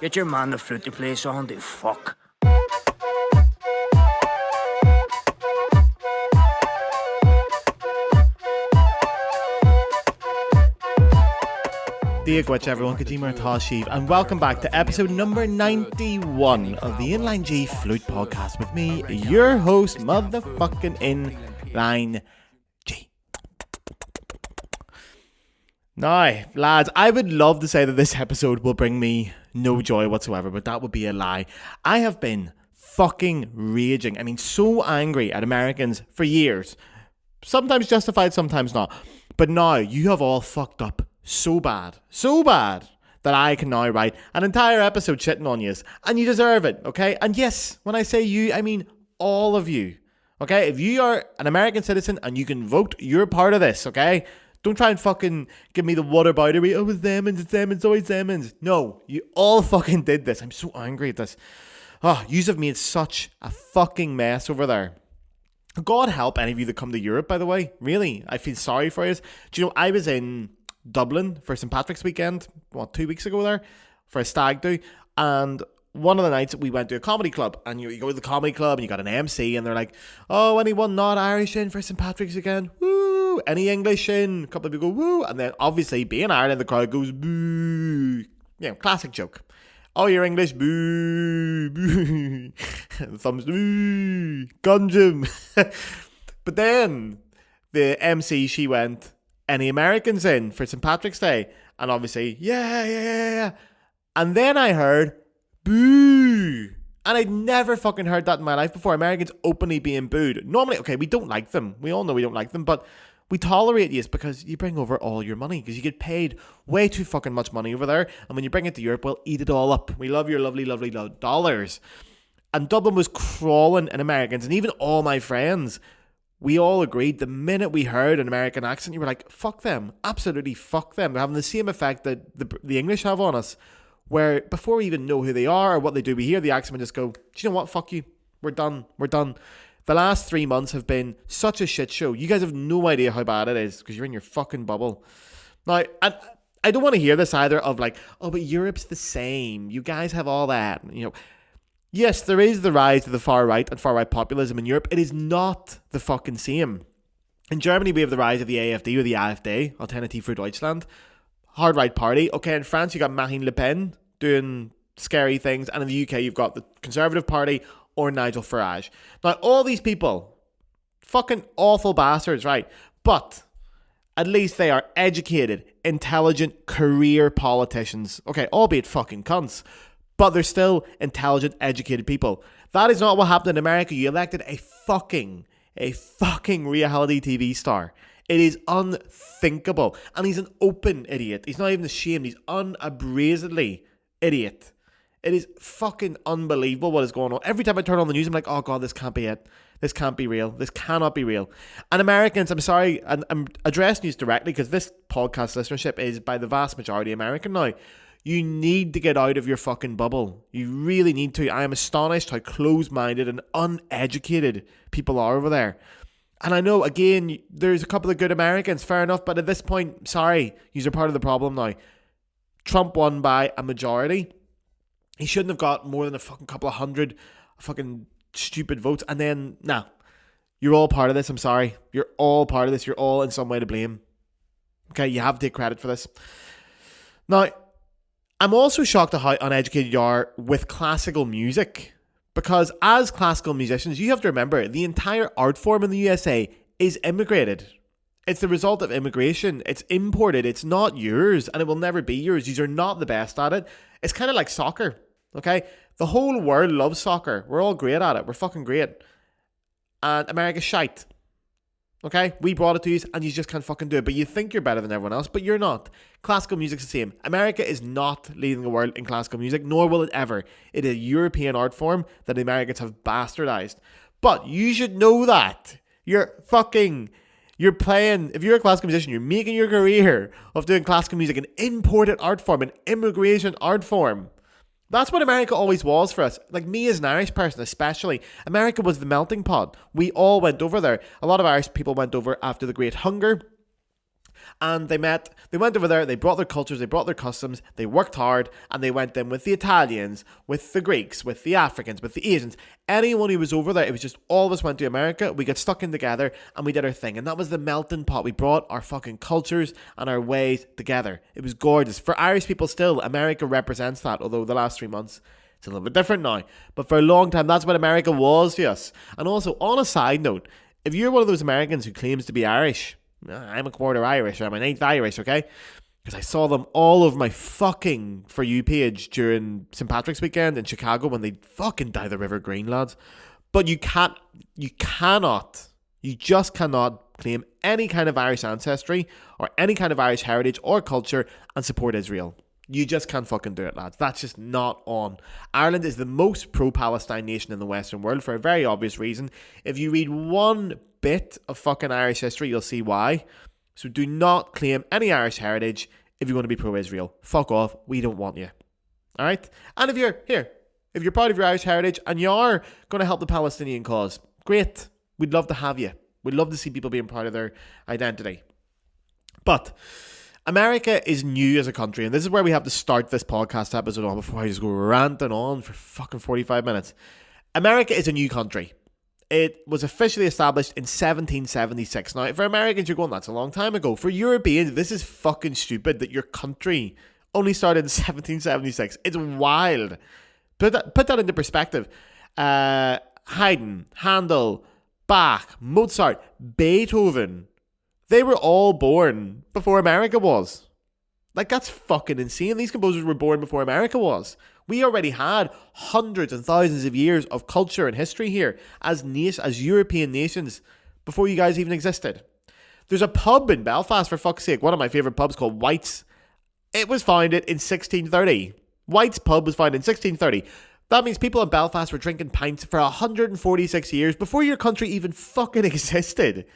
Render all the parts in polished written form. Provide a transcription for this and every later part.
Get your man the flute to play song, the fuck. Diagwich everyone, Kajima Tashiv, and welcome back to episode number 91 of the Inline G Flute Podcast with me, your host, motherfucking Inline G. Now, lads, I would love to say that this episode will bring me no joy whatsoever, but that would be a lie. I have been fucking raging, so angry at Americans for years. Sometimes justified, sometimes not. But now, you have all fucked up so bad that I can now write an entire episode shitting on you, and you deserve it, okay? And yes, when I say you, I mean all of you, okay? If you are an American citizen and you can vote, you're part of this, okay? Don't try and fucking give me the whataboutery. Oh, it's them, it's always them. No, you all fucking did this. I'm so angry at this. Oh, yous have made such a fucking mess over there. God help any of you that come to Europe, by the way. Really, I feel sorry for you. Do you know, I was in Dublin for St. Patrick's weekend, 2 weeks ago there, for a stag do, and one of the nights we went to a comedy club, and you go to the comedy club and you got an MC, and they're like, oh, anyone not Irish in for St. Patrick's weekend? Woo! Any English in? A couple of people go, woo! And then obviously being Ireland, the crowd goes, boo! Classic joke. Oh, you're English, boo! Boo! Thumbs, boo! Gunjum! But then the MC, she went, any Americans in for St. Patrick's Day? And obviously, yeah. And then I heard, boo. And I'd never fucking heard that in my life before. Americans openly being booed. Normally, okay, we don't like them. We all know we don't like them, but we tolerate you because you bring over all your money, because you get paid way too fucking much money over there. And when you bring it to Europe, we'll eat it all up. We love your lovely, lovely dollars. And Dublin was crawling in Americans, and even all my friends, we all agreed the minute we heard an American accent, you were like, fuck them. Absolutely fuck them. They're having the same effect that the English have on us, where before we even know who they are or what they do, we hear the accent and just go, do you know what? Fuck you. We're done. The last 3 months have been such a shit show. You guys have no idea how bad it is because you're in your fucking bubble. Now, I don't want to hear this either of like, oh, but Europe's the same. You guys have all that. Yes, there is the rise of the far right and far right populism in Europe. It is not the fucking same. In Germany, we have the rise of the AfD or the AfD, Alternative für Deutschland, hard right party. Okay, in France, you got Marine Le Pen doing scary things, and in the UK, you've got the Conservative Party or Nigel Farage. Now, all these people, fucking awful bastards, right? But at least they are educated, intelligent, career politicians. Okay, albeit fucking cunts. But they're still intelligent, educated people. That is not what happened in America. You elected a fucking reality TV star. It is unthinkable. And he's an open idiot. He's not even ashamed. He's unabrasedly idiot. It is fucking unbelievable what is going on. Every time I turn on the news, I'm like, oh God, this can't be it. This can't be real. This cannot be real. And Americans, I'm sorry, and I'm addressing you directly because this podcast listenership is by the vast majority American now. You need to get out of your fucking bubble. You really need to. I am astonished how closed-minded and uneducated people are over there. And I know, again, there's a couple of good Americans, fair enough, but at this point, sorry, you're part of the problem now. Trump won by a majority. He shouldn't have got more than a fucking couple of hundred fucking stupid votes. And then, you're all part of this. I'm sorry. You're all part of this. You're all in some way to blame. Okay, you have to take credit for this. Now, I'm also shocked at how uneducated you are with classical music. Because as classical musicians, you have to remember, the entire art form in the USA is immigrated. It's the result of immigration. It's imported. It's not yours, and it will never be yours. You are not the best at it. It's kind of like soccer, okay? The whole world loves soccer. We're all great at it. We're fucking great. And America's shite. Okay? We brought it to you, and you just can't fucking do it. But you think you're better than everyone else, but you're not. Classical music's the same. America is not leading the world in classical music, nor will it ever. It is a European art form that the Americans have bastardized. But you should know that. You're playing, if you're a classical musician, you're making your career of doing classical music, an imported art form, an immigration art form. That's what America always was for us. Like me as an Irish person especially, America was the melting pot. We all went over there. A lot of Irish people went over after the Great Hunger. And they went over there, they brought their cultures, they brought their customs, they worked hard, and they went in with the Italians, with the Greeks, with the Africans, with the Asians. Anyone who was over there, it was just all of us went to America, we got stuck in together, and we did our thing. And that was the melting pot. We brought our fucking cultures and our ways together. It was gorgeous. For Irish people still, America represents that, although the last 3 months, it's a little bit different now. But for a long time, that's what America was to us. And also, on a side note, if you're one of those Americans who claims to be Irish, I'm a quarter Irish, or I'm an eighth Irish, okay? Because I saw them all over my fucking For You page during St. Patrick's weekend in Chicago when they fucking dye the river green, lads. But you just cannot claim any kind of Irish ancestry or any kind of Irish heritage or culture and support Israel. You just can't fucking do it, lads. That's just not on. Ireland is the most pro-Palestine nation in the Western world for a very obvious reason. If you read one bit of fucking Irish history, you'll see why. So do not claim any Irish heritage if you want to be pro-Israel. Fuck off. We don't want you. Alright? And if you're proud of your Irish heritage and you are going to help the Palestinian cause, great. We'd love to have you. We'd love to see people being proud of their identity. But America is new as a country, and this is where we have to start this podcast episode on before I just go ranting on for fucking 45 minutes. America is a new country. It was officially established in 1776. Now, for Americans, you're going, that's a long time ago. For Europeans, this is fucking stupid that your country only started in 1776. It's wild. Put that into perspective. Haydn, Handel, Bach, Mozart, Beethoven, they were all born before America was. Like, that's fucking insane. These composers were born before America was. We already had hundreds and thousands of years of culture and history here as European nations before you guys even existed. There's a pub in Belfast, for fuck's sake, one of my favourite pubs called White's. It was founded in 1630. White's pub was founded in 1630. That means people in Belfast were drinking pints for 146 years before your country even fucking existed.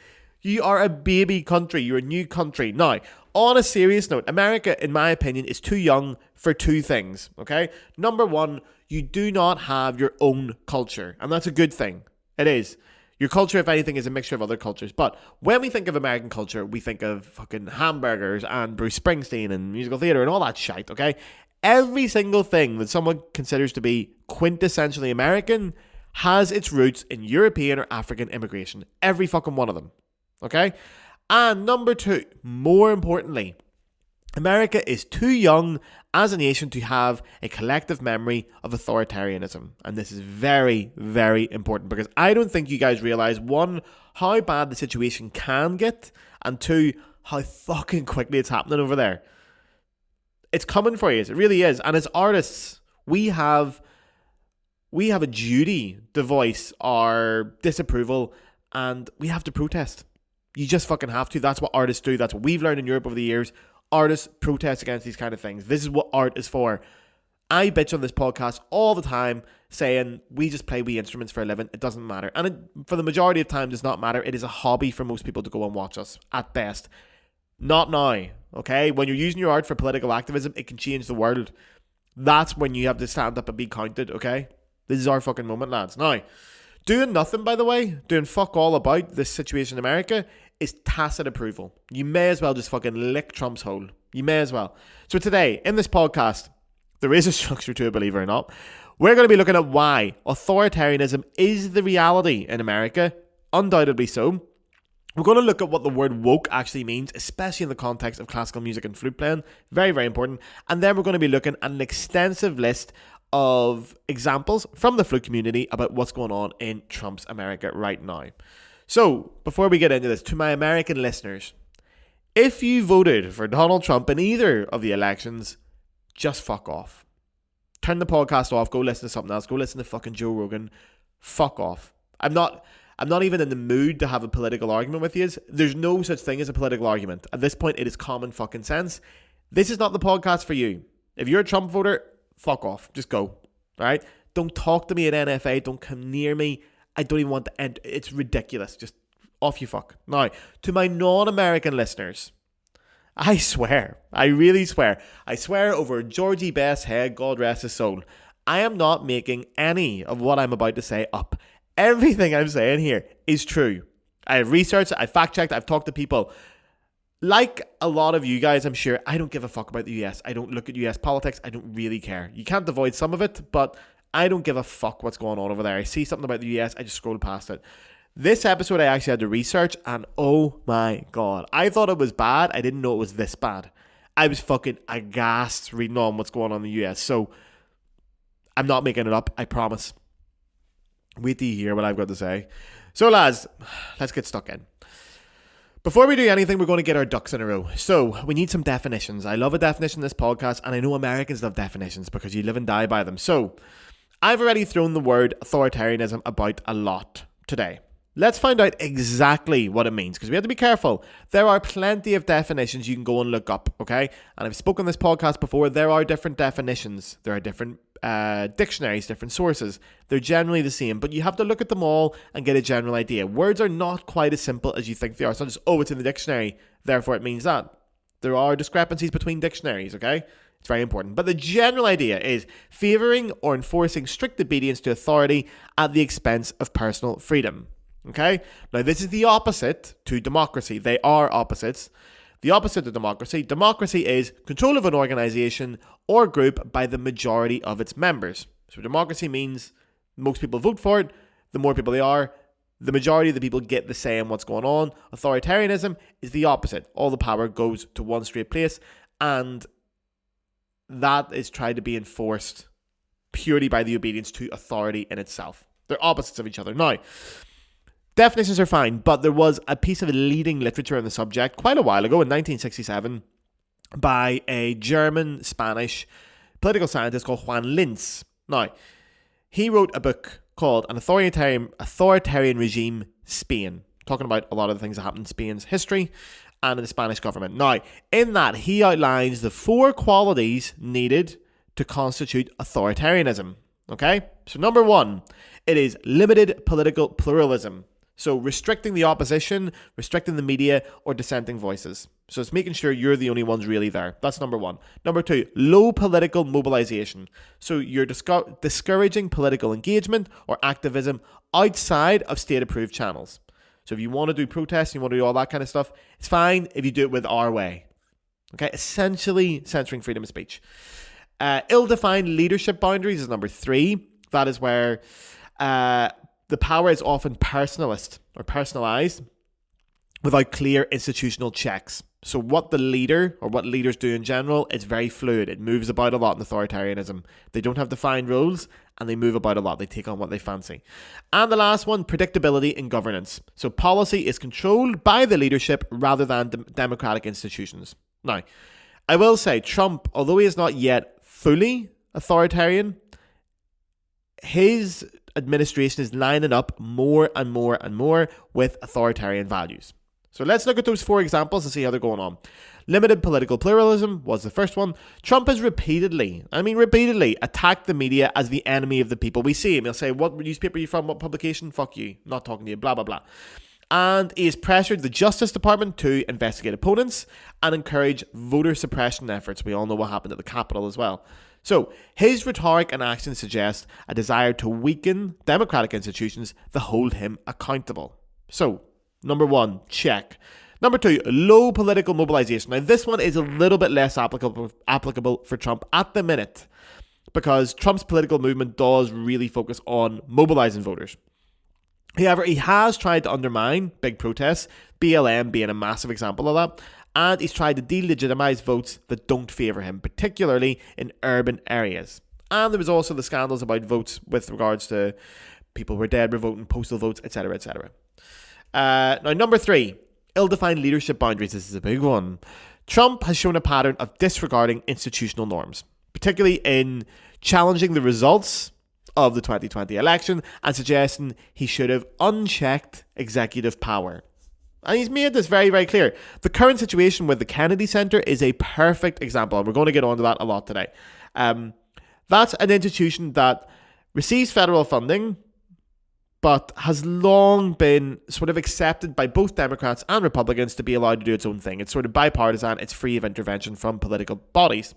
You are a baby country. You're a new country. Now, on a serious note, America, in my opinion, is too young for two things, okay? Number one, you do not have your own culture, and that's a good thing. It is. Your culture, if anything, is a mixture of other cultures. But when we think of American culture, we think of fucking hamburgers and Bruce Springsteen and musical theatre and all that shite, okay? Every single thing that someone considers to be quintessentially American has its roots in European or African immigration. Every fucking one of them. Okay? And number two, more importantly, America is too young as a nation to have a collective memory of authoritarianism. And this is very, very important because I don't think you guys realize, one, how bad the situation can get, and two, how fucking quickly it's happening over there. It's coming for you. It really is. And as artists, we have a duty to voice our disapproval, and we have to protest. You just fucking have to. That's what artists do. That's what we've learned in Europe over the years. Artists protest against these kind of things. This is what art is for. I bitch on this podcast all the time saying we just play wee instruments for a living. It doesn't matter. And it, for the majority of time, does not matter. It is a hobby for most people to go and watch us, at best. Not now, okay? When you're using your art for political activism, it can change the world. That's when you have to stand up and be counted, okay? This is our fucking moment, lads. Now, doing nothing, by the way, doing fuck all about this situation in America is tacit approval. You may as well just fucking lick Trump's hole. You may as well. So today, in this podcast, there is a structure to it, believe it or not. We're going to be looking at why authoritarianism is the reality in America. Undoubtedly so. We're going to look at what the word woke actually means, especially in the context of classical music and flute playing. Very, very important. And then we're going to be looking at an extensive list of examples from the flute community about what's going on in Trump's America right now. So, before we get into this, to my American listeners, if you voted for Donald Trump in either of the elections, just fuck off. Turn the podcast off, go listen to something else, go listen to fucking Joe Rogan. Fuck off. I'm not even in the mood to have a political argument with you. There's no such thing as a political argument. At this point, it is common fucking sense. This is not the podcast for you. If you're a Trump voter, fuck off. Just go. Alright? Don't talk to me at NFA. Don't come near me. I don't even want to end. It's ridiculous. Just off you fuck. Now, to my non-American listeners, I swear, I really swear, I swear over Georgie Best's head, God rest his soul, I am not making any of what I'm about to say up. Everything I'm saying here is true. I have researched, I've fact-checked, I've talked to people. like a lot of you guys, I'm sure, I don't give a fuck about the US. I don't look at US politics. I don't really care. You can't avoid some of it, but I don't give a fuck what's going on over there. I see something about the US, I just scroll past it. This episode, I actually had to research, and oh my god, I thought it was bad. I didn't know it was this bad. I was fucking aghast reading on what's going on in the US. So, I'm not making it up, I promise. Wait till you hear what I've got to say. So, lads, let's get stuck in. Before we do anything, we're going to get our ducks in a row. So, we need some definitions. I love a definition in this podcast, and I know Americans love definitions because you live and die by them. So, I've already thrown the word authoritarianism about a lot today. Let's find out exactly what it means, because we have to be careful. There are plenty of definitions you can go and look up, okay? And I've spoken on this podcast before. There are different definitions. There are different dictionaries, different sources. They're generally the same, but you have to look at them all and get a general idea. Words are not quite as simple as you think they are. It's not just, oh, it's in the dictionary, therefore it means that. There are discrepancies between dictionaries, okay? It's very important. But the general idea is favouring or enforcing strict obedience to authority at the expense of personal freedom. Okay? Now, this is the opposite to democracy. They are opposites. The opposite of democracy. Democracy is control of an organisation or group by the majority of its members. So democracy means most people vote for it. The more people they are, the majority of the people get the say in what's going on. Authoritarianism is the opposite. All the power goes to one straight place, and that is tried to be enforced purely by the obedience to authority in itself. They're opposites of each other. Now, definitions are fine, but there was a piece of leading literature on the subject quite a while ago in 1967 by a German-Spanish political scientist called Juan Linz. Now, he wrote a book called An Authoritarian Regime, Spain, talking about a lot of the things that happened in Spain's history and in the Spanish government. Now, in that, he outlines the 4 qualities needed to constitute authoritarianism. Okay? So, number 1, it is limited political pluralism. So restricting the opposition, restricting the media, or dissenting voices. So it's making sure you're the only ones really there. That's number 1. Number 2, low political mobilization. So you're discouraging political engagement or activism outside of state-approved channels. So if you want to do protests, you want to do all that kind of stuff, it's fine if you do it with our way. Okay, essentially censoring freedom of speech. Ill-defined leadership boundaries is number 3. That is where the power is often personalist or personalized without clear institutional checks. So what the leader or what leaders do in general, it's very fluid. It moves about a lot in authoritarianism. They don't have defined roles and they move about a lot. They take on what they fancy. And the last one, predictability in governance. So policy is controlled by the leadership rather than democratic institutions. Now, I will say Trump, although he is not yet fully authoritarian, his administration is lining up more and more and more with authoritarian values. So let's look at those 4 examples and see how they're going on. Limited political pluralism was the first one. Trump has repeatedly attacked the media as the enemy of the people. We see him. He'll say, what newspaper are you from? What publication? Fuck you. Not talking to you. Blah, blah, blah. And he has pressured the Justice Department to investigate opponents and encourage voter suppression efforts. We all know what happened at the Capitol as well. So, his rhetoric and actions suggest a desire to weaken democratic institutions that hold him accountable. So, number 1, check. Number 2, low political mobilization. Now, this one is a little bit less applicable for Trump at the minute because Trump's political movement does really focus on mobilizing voters. However, he has tried to undermine big protests, BLM being a massive example of that, and he's tried to delegitimize votes that don't favour him, particularly in urban areas. And there was also the scandals about votes with regards to people who were dead were voting, postal votes, etc., etc. Now, number 3, ill-defined leadership boundaries. This is a big one. Trump has shown a pattern of disregarding institutional norms, particularly in challenging the results of the 2020 election and suggesting he should have unchecked executive power. And he's made this very, very clear. The current situation with the Kennedy Center is a perfect example, and we're going to get onto that a lot today. That's an institution that receives federal funding, but has long been sort of accepted by both Democrats and Republicans to be allowed to do its own thing. It's sort of bipartisan. It's free of intervention from political bodies.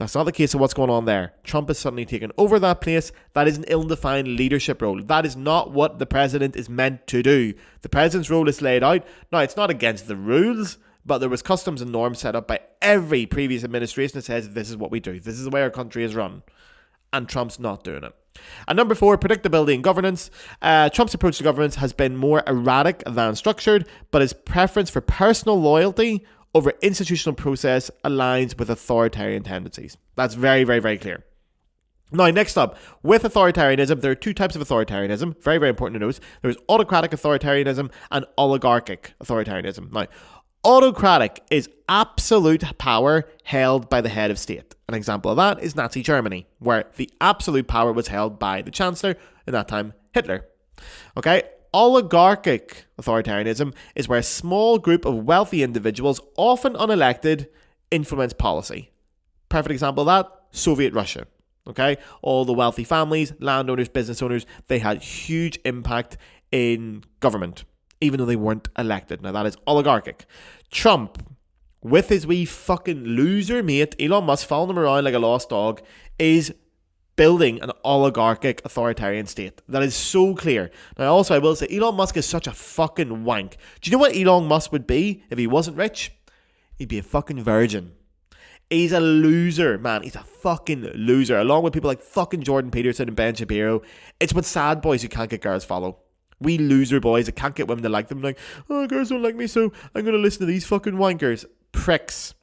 That's not the case of what's going on there. Trump has suddenly taken over that place. That is an ill-defined leadership role. That is not what the president is meant to do. The president's role is laid out. Now, it's not against the rules, but there was customs and norms set up by every previous administration that says this is what we do. This is the way our country is run. And Trump's not doing it. And number 4, predictability in governance. Trump's approach to governance has been more erratic than structured, but his preference for personal loyalty over institutional process aligns with authoritarian tendencies. That's very, very, very clear. Now, next up, with authoritarianism, there are 2 types of authoritarianism. Very, very important to note. There's autocratic authoritarianism and oligarchic authoritarianism. Now, autocratic is absolute power held by the head of state. An example of that is Nazi Germany, where the absolute power was held by the Chancellor, in that time, Hitler. Okay? Oligarchic authoritarianism is where a small group of wealthy individuals, often unelected, influence policy. Perfect example of that, Soviet Russia. Okay? All the wealthy families, landowners, business owners, they had huge impact in government, even though they weren't elected. Now, that is oligarchic. Trump, with his wee fucking loser mate, Elon Musk, following him around like a lost dog, is building an oligarchic authoritarian state. That is so clear. Now, also, I will say, Elon Musk is such a fucking wank. Do you know what Elon Musk would be if he wasn't rich? He'd be a fucking virgin. He's a loser, man. He's a fucking loser. Along with people like fucking Jordan Peterson and Ben Shapiro. It's what sad boys who can't get girls follow. We loser boys that can't get women to like them. Like, oh, girls don't like me, so I'm going to listen to these fucking wankers. Pricks.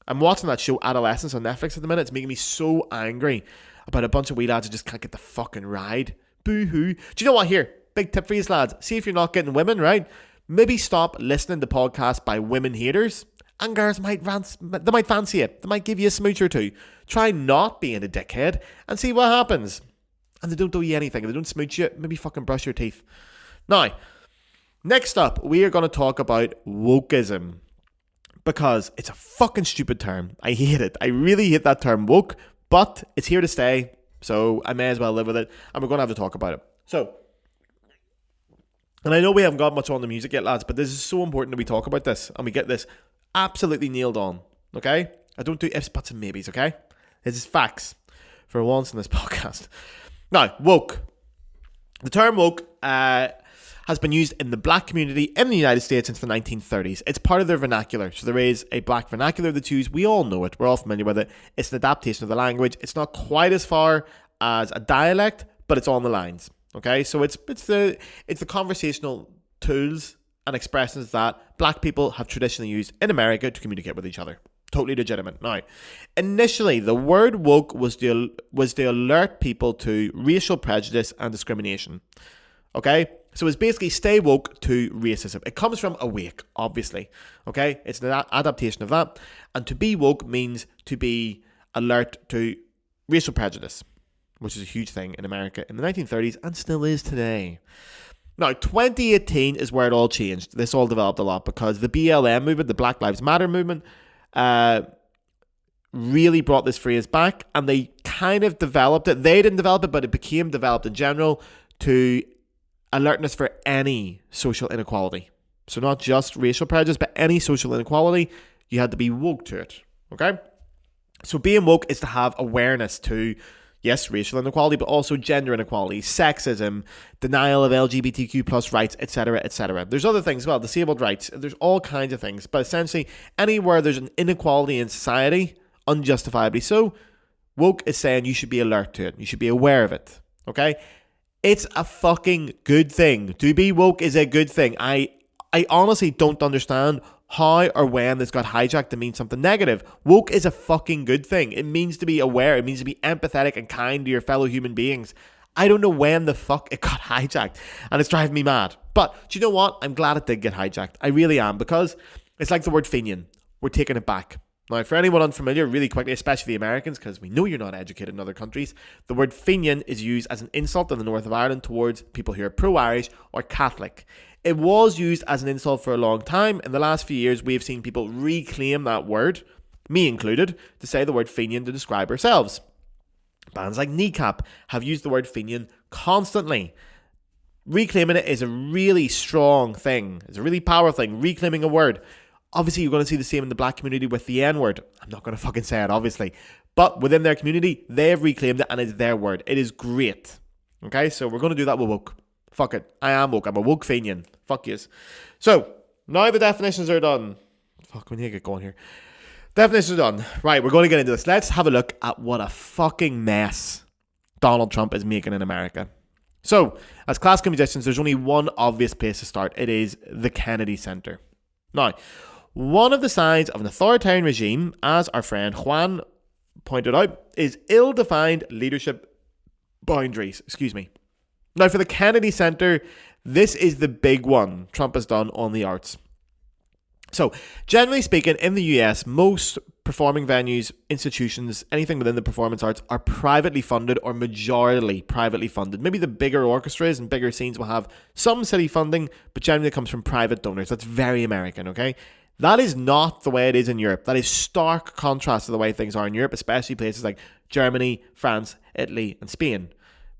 I'm watching that show Adolescence on Netflix at the minute. It's making me so angry about a bunch of wee lads who just can't get the fucking ride. Boo-hoo. Do you know what? Here, big tip for you lads. See if you're not getting women, right? Maybe stop listening to podcasts by women haters. And girls might fancy it. They might give you a smooch or 2. Try not being a dickhead and see what happens. And they don't do you anything. If they don't smooch you, maybe fucking brush your teeth. Now, next up, we are going to talk about wokeism. Because it's a fucking stupid term. I hate it. I really hate that term, woke. But it's here to stay. So I may as well live with it. And we're going to have to talk about it. So, and I know we haven't got much on the music yet, lads. But this is so important that we talk about this. And we get this absolutely nailed on. Okay? I don't do ifs, buts, and maybes. Okay? This is facts. For once in this podcast. Now, woke. The term woke has been used in the black community in the United States since the 1930s. It's part of their vernacular. So there is a black vernacular that's used. We all know it. We're all familiar with it. It's an adaptation of the language. It's not quite as far as a dialect, but it's on the lines. Okay? So it's the conversational tools and expressions that black people have traditionally used in America to communicate with each other. Totally legitimate. Now, initially, the word woke was to alert people to racial prejudice and discrimination. Okay? So it's basically stay woke to racism. It comes from awake, obviously. Okay? It's an adaptation of that. And to be woke means to be alert to racial prejudice, which is a huge thing in America in the 1930s and still is today. Now, 2018 is where it all changed. This all developed a lot because the BLM movement, the Black Lives Matter movement, really brought this phrase back, and they kind of developed it. They didn't develop it, but it became developed in general to alertness for any social inequality. So not just racial prejudice, but any social inequality, you had to be woke to it. Okay? So being woke is to have awareness to, yes, racial inequality, but also gender inequality, sexism, denial of LGBTQ plus rights, etc., etc. There's other things as well, disabled rights. There's all kinds of things. But essentially, anywhere there's an inequality in society, unjustifiably so, woke is saying you should be alert to it. You should be aware of it. Okay? It's a fucking good thing. To be woke is a good thing. I honestly don't understand how or when this got hijacked to mean something negative. Woke is a fucking good thing. It means to be aware. It means to be empathetic and kind to your fellow human beings. I don't know when the fuck it got hijacked, and it's driving me mad. But do you know what? I'm glad it did get hijacked. I really am, because it's like the word Fenian. We're taking it back. Now, for anyone unfamiliar, really quickly, especially the Americans, because we know you're not educated in other countries, the word Fenian is used as an insult in the north of Ireland towards people who are pro-Irish or Catholic. It was used as an insult for a long time. In the last few years, we have seen people reclaim that word, me included, to say the word Fenian to describe ourselves. Bands like Kneecap have used the word Fenian constantly. Reclaiming it is a really strong thing. It's a really powerful thing, reclaiming a word. Obviously, you're going to see the same in the black community with the N-word. I'm not going to fucking say it, obviously. But within their community, they have reclaimed it, and it's their word. It is great. Okay, so we're going to do that with woke. Fuck it. I am woke. I'm a woke Fenian. Fuck yes. So, now the definitions are done. Fuck, we need to get going here. Definitions are done. Right, we're going to get into this. Let's have a look at what a fucking mess Donald Trump is making in America. So, as classical musicians, there's only one obvious place to start. It is the Kennedy Center. Now, one of the signs of an authoritarian regime, as our friend Juan pointed out, is ill-defined leadership boundaries. Now, for the Kennedy Center, this is the big one Trump has done on the arts. So, generally speaking, in the US, most performing venues, institutions, anything within the performance arts are privately funded or majorly privately funded. Maybe the bigger orchestras and bigger scenes will have some city funding, but generally it comes from private donors. That's very American, okay? That is not the way it is in Europe. That is stark contrast to the way things are in Europe, especially places like Germany, France, Italy, and Spain.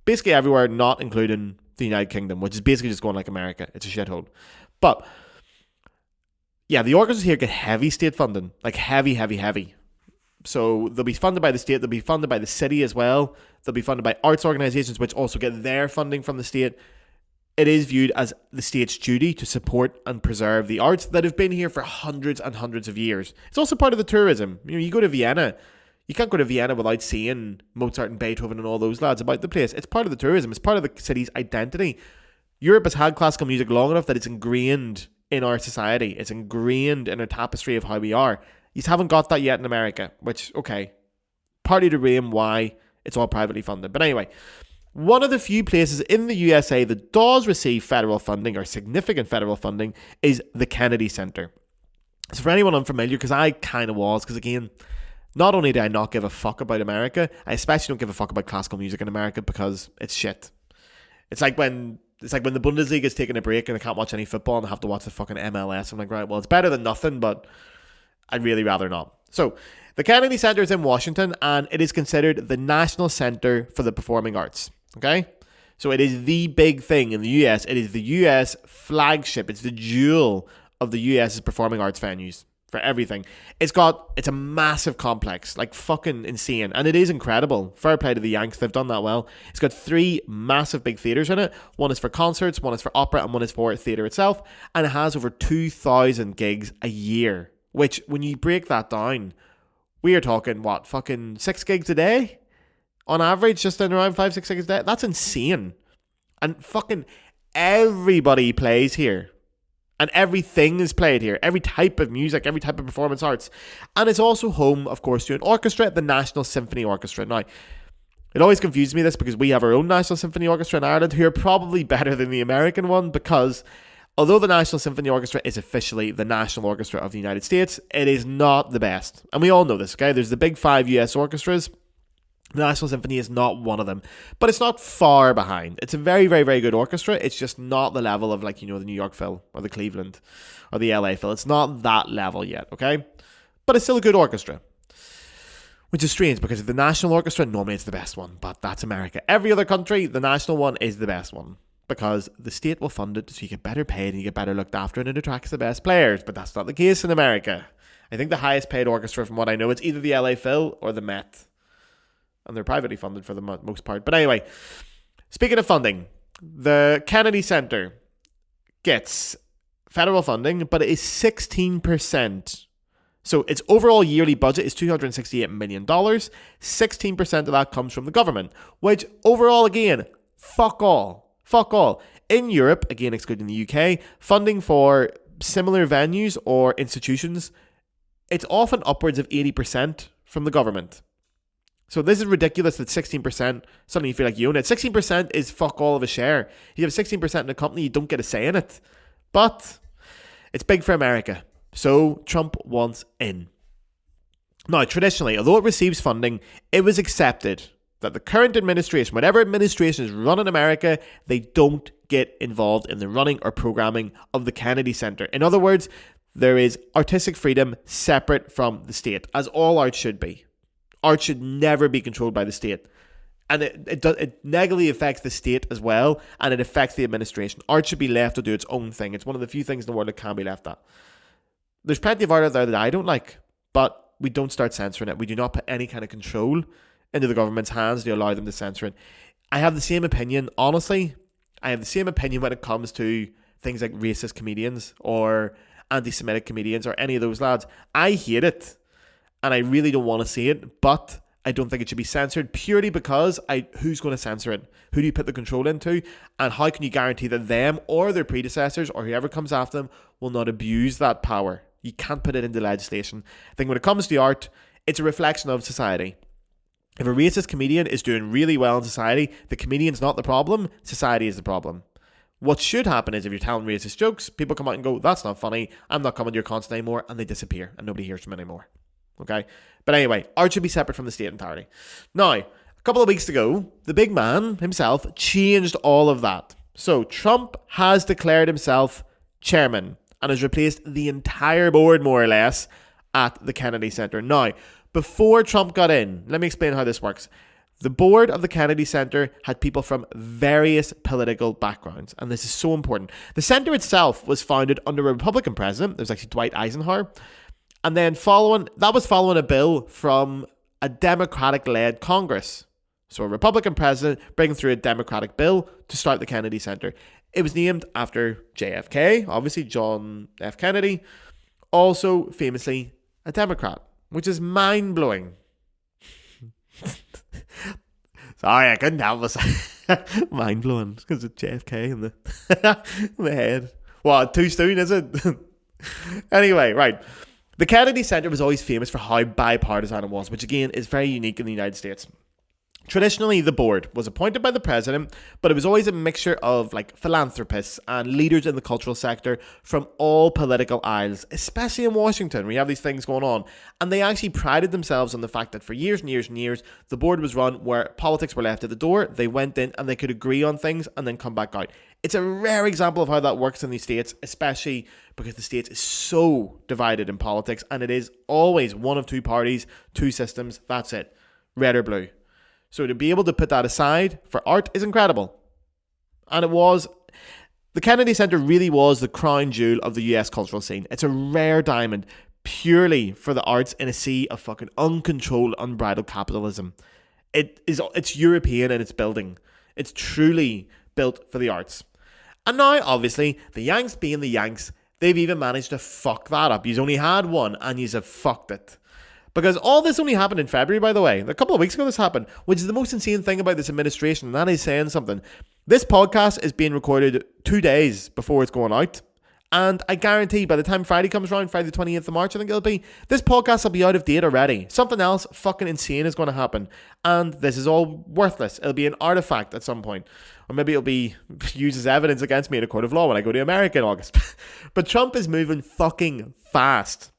Basically everywhere, not including the United Kingdom, which is basically just going like America. It's a shithole. But yeah, the orchestras here get heavy state funding, like heavy. So they'll be funded by the state, they'll be funded by the city as well. They'll be funded by arts organisations, which also get their funding from the state. It is viewed as the state's duty to support and preserve the arts that have been here for hundreds and hundreds of years. It's also part of the tourism. You know, you go to Vienna, you can't go to Vienna without seeing Mozart and Beethoven and all those lads about the place. It's part of the tourism. It's part of the city's identity. Europe has had classical music long enough that it's ingrained in our society. It's ingrained in a tapestry of how we are. You haven't got that yet in America, which, okay, partly to blame why it's all privately funded. But anyway, one of the few places in the USA that does receive federal funding or significant federal funding is the Kennedy Center. So for anyone unfamiliar, because I kind of was, because again, not only do I not give a fuck about America, I especially don't give a fuck about classical music in America because it's shit. It's like when the Bundesliga is taking a break and I can't watch any football and I have to watch the fucking MLS. I'm like, right, well, it's better than nothing, but I'd really rather not. So, the Kennedy Center is in Washington and it is considered the National Center for the Performing Arts. Okay? So, it is the big thing in the US. It is the US flagship. It's the jewel of the US's performing arts venues for everything. It's a massive complex, like fucking insane. And it is incredible. Fair play to the Yanks. They've done that well. It's got 3 massive big theatres in it. One is for concerts, one is for opera, and one is for theatre itself. And it has over 2,000 gigs a year. Which, when you break that down, we are talking, what, fucking 6 gigs a day? On average, just in around 5, 6 gigs a day? That's insane. And fucking everybody plays here. And everything is played here. Every type of music, every type of performance arts. And it's also home, of course, to an orchestra, the National Symphony Orchestra. Now, it always confuses me this because we have our own National Symphony Orchestra in Ireland who are probably better than the American one because although the National Symphony Orchestra is officially the National Orchestra of the United States, it is not the best. And we all know this, okay? There's the big 5 US orchestras. The National Symphony is not one of them, but it's not far behind. It's a very, very, very good orchestra. It's just not the level of, like, the New York Phil or the Cleveland or the LA Phil. It's not that level yet, okay? But it's still a good orchestra, which is strange because the National Orchestra, normally it's the best one, but that's America. Every other country, the national one is the best one because the state will fund it so you get better paid and you get better looked after and it attracts the best players, but that's not the case in America. I think the highest paid orchestra, from what I know, it's either the LA Phil or the Met. And they're privately funded for the most part. But anyway, speaking of funding, the Kennedy Center gets federal funding, but it is 16%. So its overall yearly budget is $268 million. 16% of that comes from the government, which overall, again, fuck all. Fuck all. In Europe, again, excluding the UK, funding for similar venues or institutions, it's often upwards of 80% from the government. So this is ridiculous that 16%, suddenly you feel like you own it. 16% is fuck all of a share. If you have 16% in a company, you don't get a say in it. But it's big for America. So Trump wants in. Now, traditionally, although it receives funding, it was accepted that the current administration, whatever administration is running America, they don't get involved in the running or programming of the Kennedy Center. In other words, there is artistic freedom separate from the state, as all art should be. Art should never be controlled by the state. And it negatively affects the state as well, and it affects the administration. Art should be left to do its own thing. It's one of the few things in the world that can be left at. There's plenty of art out there that I don't like, but we don't start censoring it. We do not put any kind of control into the government's hands to allow them to censor it. I have the same opinion, honestly. I have the same opinion when it comes to things like racist comedians or anti-Semitic comedians or any of those lads. I hate it, and I really don't want to see it, but I don't think it should be censored purely because who's going to censor it? Who do you put the control into? And how can you guarantee that them or their predecessors or whoever comes after them will not abuse that power? You can't put it into legislation. I think when it comes to art, it's a reflection of society. If a racist comedian is doing really well in society, the comedian's not the problem, society is the problem. What should happen is if you're telling racist jokes, people come out and go, that's not funny, I'm not coming to your concert anymore, and they disappear and nobody hears from them anymore. Okay? But anyway, art should be separate from the state entirely. Now, a couple of weeks ago, the big man himself changed all of that. So Trump has declared himself chairman and has replaced the entire board, more or less, at the Kennedy Center. Now, before Trump got in, let me explain how this works. The board of the Kennedy Center had people from various political backgrounds, and this is so important. The center itself was founded under a Republican president. There was actually Dwight Eisenhower. And then following a bill from a Democratic-led Congress. So a Republican president bringing through a Democratic bill to start the Kennedy Center. It was named after JFK, obviously John F. Kennedy, also famously a Democrat, which is mind-blowing. Sorry, I couldn't help myself. Mind-blowing, because of JFK in the head. What, too soon, is it? Anyway, right. The Kennedy Center was always famous for how bipartisan it was, which again is very unique in the United States. Traditionally, the board was appointed by the president, but it was always a mixture of like philanthropists and leaders in the cultural sector from all political aisles, especially in Washington, where you have these things going on. And they actually prided themselves on the fact that for years and years and years, the board was run where politics were left at the door. They went in and they could agree on things and then come back out. It's a rare example of how that works in the States, especially because the States is so divided in politics, and it is always one of two parties, two systems, that's it, red or blue. So to be able to put that aside for art is incredible. And the Kennedy Center really was the crown jewel of the US cultural scene. It's a rare diamond purely for the arts in a sea of fucking uncontrolled, unbridled capitalism. It's European in its building. It's truly built for the arts. And now, obviously, the Yanks being the Yanks, they've even managed to fuck that up. You've only had one and you've fucked it. Because all this only happened in February, by the way. A couple of weeks ago this happened, which is the most insane thing about this administration, and that is saying something. This podcast is being recorded 2 days before it's going out. And I guarantee by the time Friday comes around, Friday the 28th of March, I think it'll be, this podcast will be out of date already. Something else fucking insane is going to happen. And this is all worthless. It'll be an artifact at some point. Or maybe it'll be used as evidence against me in a court of law when I go to America in August. But Trump is moving fucking fast.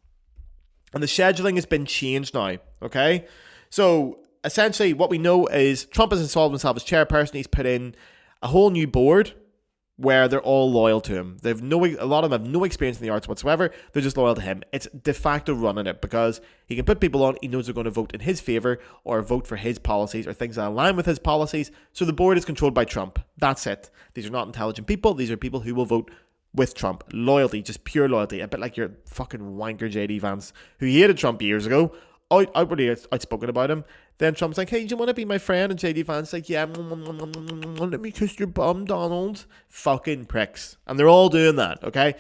And the scheduling has been changed now, okay? So, essentially, what we know is Trump has installed himself as chairperson. He's put in a whole new board where they're all loyal to him. A lot of them have no experience in the arts whatsoever. They're just loyal to him. It's de facto running it because he can put people on. He knows they're going to vote in his favor or vote for his policies or things that align with his policies. So the board is controlled by Trump. That's it. These are not intelligent people. These are people who will vote with Trump. Loyalty, just pure loyalty. A bit like your fucking wanker JD Vance, who hated Trump years ago, outwardly outspoken about him. Then Trump's like, hey, do you want to be my friend? And JD Vance like, yeah, let me kiss your bum, Donald. Fucking pricks. And they're all doing that, okay?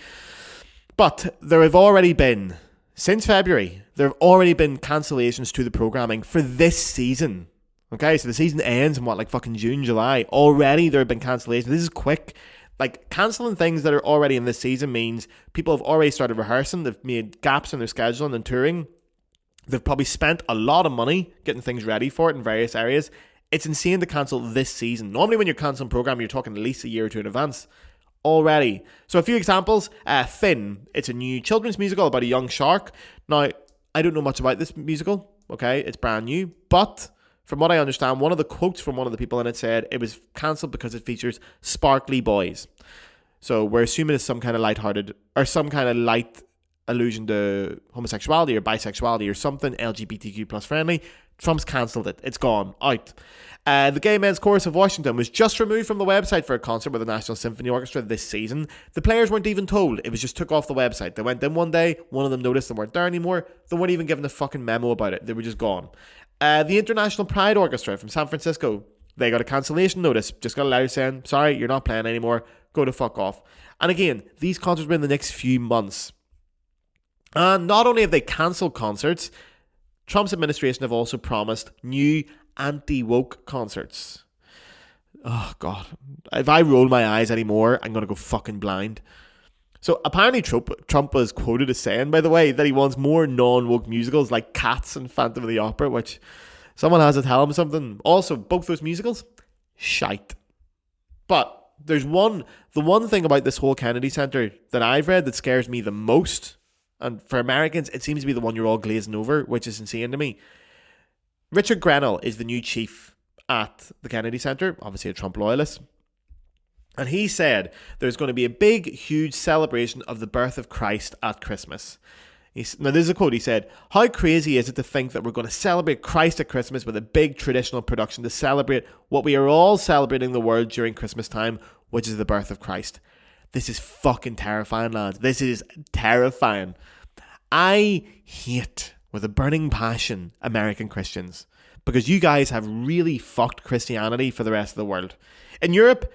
But there have already been, since February, there have already been cancellations to the programming for this season. Okay, so the season ends in fucking June, July. Already there have been cancellations. This is quick. Like, cancelling things that are already in this season means people have already started rehearsing. They've made gaps in their scheduling and touring. They've probably spent a lot of money getting things ready for it in various areas. It's insane to cancel this season. Normally when you're cancelling a program, you're talking at least a year or two in advance already. So a few examples. Finn. It's a new children's musical about a young shark. Now, I don't know much about this musical. Okay, it's brand new. But from what I understand, one of the quotes from one of the people in it said it was cancelled because it features sparkly boys. So we're assuming it's some kind of lighthearted or some kind of light allusion to homosexuality or bisexuality or something LGBTQ plus friendly. Trump's cancelled it. It's gone. Out. The Gay Men's Chorus of Washington was just removed from the website for a concert with the National Symphony Orchestra this season. The players weren't even told. It was just took off the website. They went in one day. One of them noticed they weren't there anymore. They weren't even given a fucking memo about it. They were just gone. The International Pride Orchestra from San Francisco, they got a cancellation notice. Just got a letter saying, sorry, you're not playing anymore. Go to fuck off. And again, these concerts were in the next few months. And not only have they cancelled concerts, Trump's administration have also promised new anti-woke concerts. Oh, God. If I roll my eyes anymore, I'm going to go fucking blind. So apparently Trump was quoted as saying, by the way, that he wants more non-woke musicals like Cats and Phantom of the Opera, which someone has to tell him something. Also, both those musicals, shite. But the one thing about this whole Kennedy Center that I've read that scares me the most, and for Americans, it seems to be the one you're all glazing over, which is insane to me. Richard Grenell is the new chief at the Kennedy Center, obviously a Trump loyalist. And he said there's going to be a big, huge celebration of the birth of Christ at Christmas. Now, this is a quote. He said, "How crazy is it to think that we're going to celebrate Christ at Christmas with a big traditional production to celebrate what we are all celebrating in the world during Christmas time, which is the birth of Christ." This is fucking terrifying, lads. This is terrifying. I hate, with a burning passion, American Christians, because you guys have really fucked Christianity for the rest of the world. In Europe,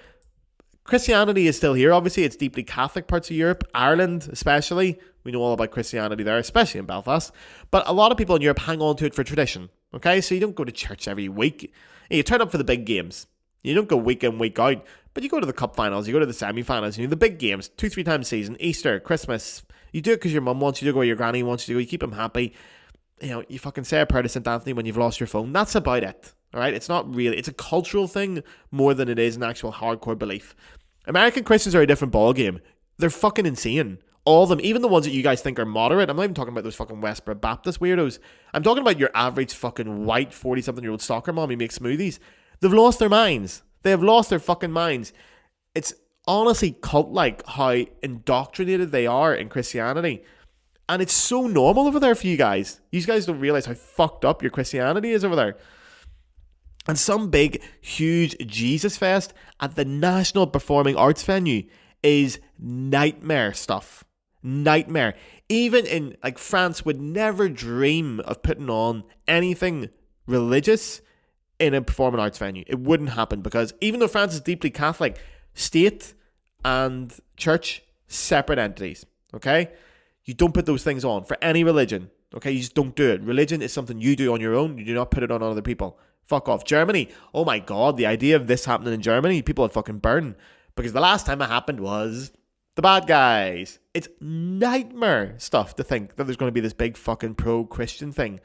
Christianity is still here. Obviously, it's deeply Catholic parts of Europe. Ireland, especially. We know all about Christianity there, especially in Belfast. But a lot of people in Europe hang on to it for tradition. Okay? So you don't go to church every week. You turn up for the big games. You don't go week in, week out. But you go to the cup finals. You go to the semi-finals. You know, the big games. 2-3 times a season. Easter, Christmas. You do it because your mum wants you to go, your granny wants you to go. You keep them happy. You know, you fucking say a prayer to St. Anthony when you've lost your phone. That's about it. All right? It's not really. It's a cultural thing more than it is an actual hardcore belief. American Christians are a different ballgame. They're fucking insane. All of them, even the ones that you guys think are moderate. I'm not even talking about those fucking Westboro Baptist weirdos. I'm talking about your average fucking white 40-something-year-old soccer mom who makes smoothies. They've lost their minds. They have lost their fucking minds. It's honestly cult-like how indoctrinated they are in Christianity. And it's so normal over there for you guys. You guys don't realize how fucked up your Christianity is over there. And some big, huge Jesus fest at the National Performing Arts venue is nightmare stuff. Nightmare. Even in, like, France would never dream of putting on anything religious in a performing arts venue. It wouldn't happen because even though France is deeply Catholic, state and church, separate entities. Okay? You don't put those things on for any religion. Okay? You just don't do it. Religion is something you do on your own. You do not put it on other people. Fuck off. Germany. Oh my God. The idea of this happening in Germany, people would fucking burn. Because the last time it happened was the bad guys. It's nightmare stuff to think that there's going to be this big fucking pro-Christian thing.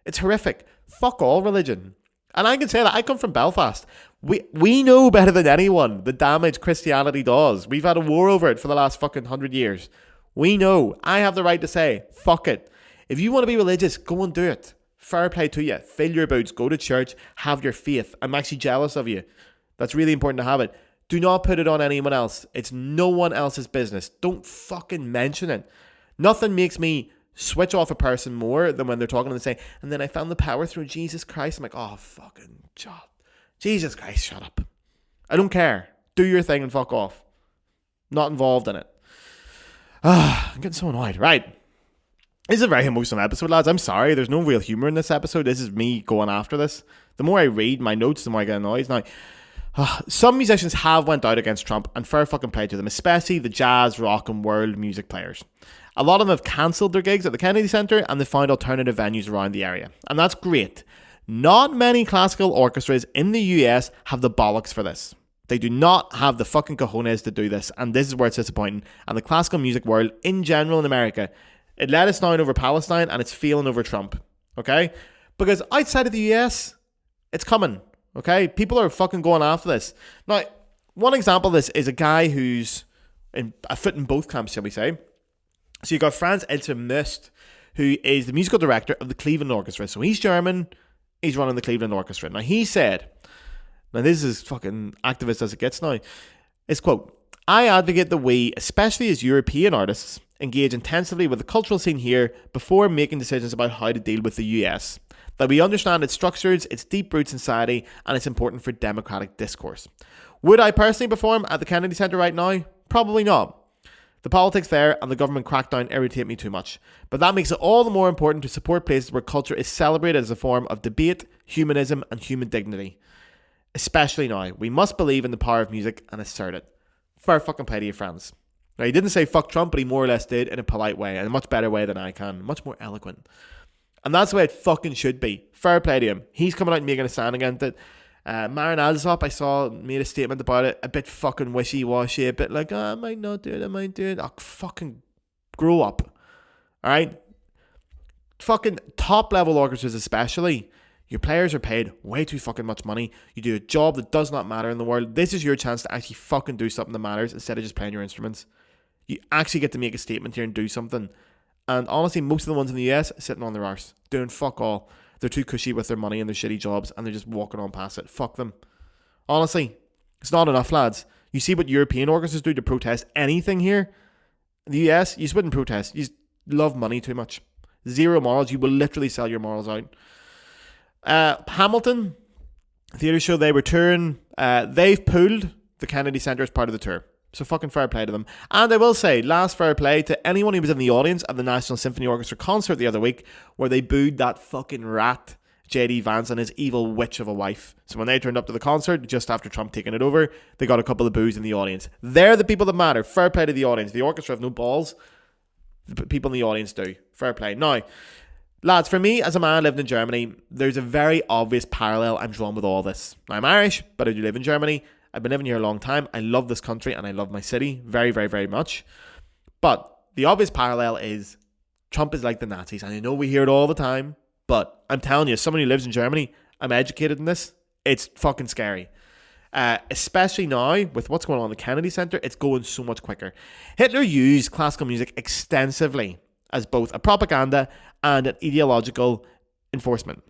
It's horrific. Fuck all religion. And I can say that. I come from Belfast. We know better than anyone the damage Christianity does. We've had a war over it for the last fucking 100 years. We know. I have the right to say, fuck it. If you want to be religious, go and do it. Fair play to you. Fill your boots. Go to church. Have your faith. I'm actually jealous of you. That's really important to have it. Do not put it on anyone else. It's no one else's business. Don't fucking mention it. Nothing makes me switch off a person more than when they're talking and they say, and then I found the power through Jesus Christ. I'm like, oh, fucking God. Jesus Christ, shut up. I don't care. Do your thing and fuck off. Not involved in it. I'm getting so annoyed. Right. This is a very emotional episode, lads. I'm sorry. There's no real humour in this episode. This is me going after this. The more I read my notes, the more I get annoyed. Now, some musicians have went out against Trump, and fair fucking play to them, especially the jazz, rock, and world music players. A lot of them have cancelled their gigs at the Kennedy Center, and they found alternative venues around the area. And that's great. Not many classical orchestras in the US have the bollocks for this. They do not have the fucking cojones to do this, and this is where it's disappointing. And the classical music world, in general in America, it let us down over Palestine, and it's failing over Trump. Okay? Because outside of the US, it's coming. Okay? People are fucking going after this. Now, one example of this is a guy who's in a foot in both camps, shall we say. So you've got Franz Elter-Must, who is the musical director of the Cleveland Orchestra. So he's German, he's running the Cleveland Orchestra. Now he said, now this is fucking activist as it gets now, it's quote, "I advocate that we, especially as European artists, engage intensively with the cultural scene here before making decisions about how to deal with the US. That we understand its structures, its deep roots in society, and it's important for democratic discourse. Would I personally perform at the Kennedy Center right now? Probably not. The politics there and the government crackdown irritate me too much. But that makes it all the more important to support places where culture is celebrated as a form of debate, humanism, and human dignity. Especially now. We must believe in the power of music and assert it." Fair fucking play to you, friends. Now, he didn't say fuck Trump, but he more or less did in a polite way, and a much better way than I can. Much more eloquent. And that's the way it fucking should be. Fair play to him. He's coming out and making a stand against it. Marin Alsop, I saw, made a statement about it, a bit fucking wishy-washy, a bit like, I might not do it, I might do it. Oh, fucking grow up. Alright? Fucking top-level orchestras especially, your players are paid way too fucking much money. You do a job that does not matter in the world. This is your chance to actually fucking do something that matters instead of just playing your instruments. You actually get to make a statement here and do something. And honestly, most of the ones in the US are sitting on their arse, doing fuck all. They're too cushy with their money and their shitty jobs, and they're just walking on past it. Fuck them. Honestly, it's not enough, lads. You see what European orchestras do to protest anything here? In the US, you just wouldn't protest. You just love money too much. Zero morals. You will literally sell your morals out. Hamilton Theatre Show, they return. They've pulled the Kennedy Centre as part of the tour. So fucking fair play to them. And I will say, last fair play to anyone who was in the audience at the National Symphony Orchestra concert the other week, where they booed that fucking rat, J.D. Vance, and his evil witch of a wife. So when they turned up to the concert, just after Trump taking it over, they got a couple of boos in the audience. They're the people that matter. Fair play to the audience. The orchestra have no balls. The people in the audience do. Fair play. Now, lads, for me, as a man living in Germany, there's a very obvious parallel I'm drawn with all this. Now, I'm Irish, but I do live in Germany. I've been living here a long time. I love this country and I love my city very, very, very much. But the obvious parallel is Trump is like the Nazis. And I know we hear it all the time, but I'm telling you, as someone who lives in Germany, I'm educated in this. It's fucking scary. Especially now with what's going on in the Kennedy Center, it's going so much quicker. Hitler used classical music extensively as both a propaganda and an ideological enforcement.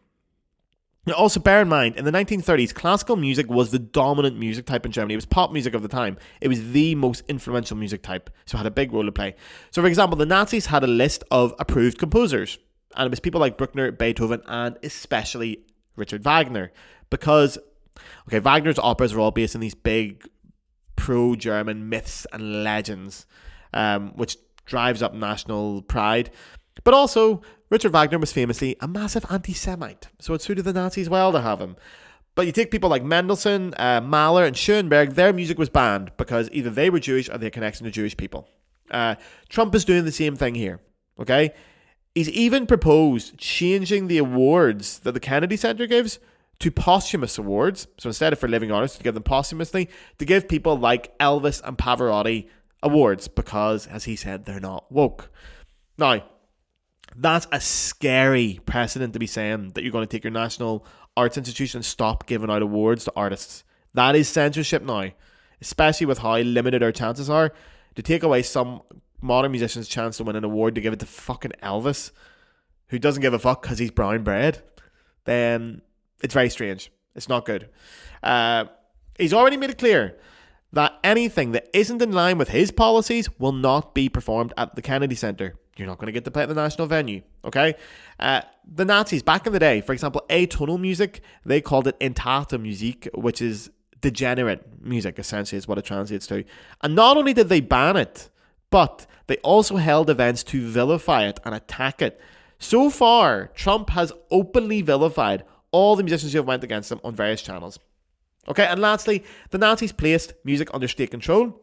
Now, also bear in mind, in the 1930s, classical music was the dominant music type in Germany. It was pop music of the time. It was the most influential music type, so it had a big role to play. So, for example, the Nazis had a list of approved composers, and it was people like Bruckner, Beethoven, and especially Richard Wagner. Because, okay, Wagner's operas are all based on these big pro-German myths and legends, which drives up national pride. But also, Richard Wagner was famously a massive anti-Semite, so it suited the Nazis well to have him. But you take people like Mendelssohn, Mahler, and Schoenberg, their music was banned because either they were Jewish or they had connection to Jewish people. Trump is doing the same thing here, okay? He's even proposed changing the awards that the Kennedy Center gives to posthumous awards. So instead of for living artists, to give them posthumously, to give people like Elvis and Pavarotti awards because, as he said, they're not woke. Now, that's a scary precedent to be saying that you're going to take your national arts institution and stop giving out awards to artists. That is censorship now, especially with how limited our chances are. To take away some modern musician's chance to win an award to give it to fucking Elvis, who doesn't give a fuck because he's brown bread, then it's very strange. It's not good. He's already made it clear that anything that isn't in line with his policies will not be performed at the Kennedy Center. You're not going to get to play at the national venue, okay? The Nazis, back in the day, for example, atonal music, they called it Entata Musik, which is degenerate music, essentially, is what it translates to. And not only did they ban it, but they also held events to vilify it and attack it. So far, Trump has openly vilified all the musicians who have went against him on various channels. Okay, and lastly, the Nazis placed music under state control.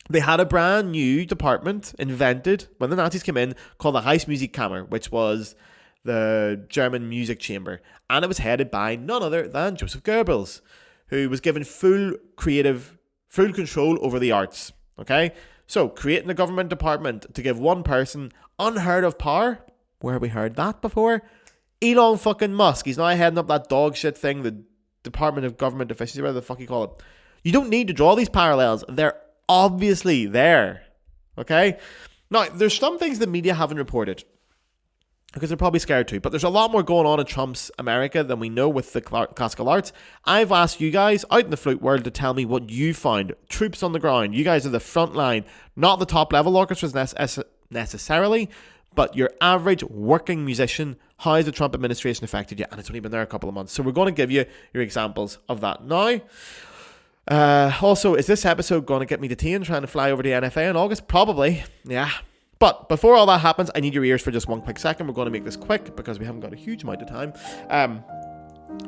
They had a brand new department invented when the Nazis came in called the Reichsmusikkammer, which was the German music chamber. And it was headed by none other than Joseph Goebbels, who was given full control over the arts. Okay? So, creating a government department to give one person unheard of power. Where have we heard that before? Elon fucking Musk. He's now heading up that dog shit thing, the Department of Government Efficiency, whatever the fuck you call it. You don't need to draw these parallels. They're obviously there. Okay? Now, there's some things the media haven't reported because they're probably scared to, but there's a lot more going on in Trump's America than we know with the classical arts. I've asked you guys out in the Flute World to tell me what you found. Troops on the ground. You guys are the front line, not the top level orchestras necessarily, but your average working musician. How has the Trump administration affected you? And it's only been there a couple of months. So we're going to give you your examples of that now. Also, is this episode going to get me detained trying to fly over to the NFA in August? Probably, yeah. But before all that happens, I need your ears for just one quick second. We're going to make this quick because we haven't got a huge amount of time.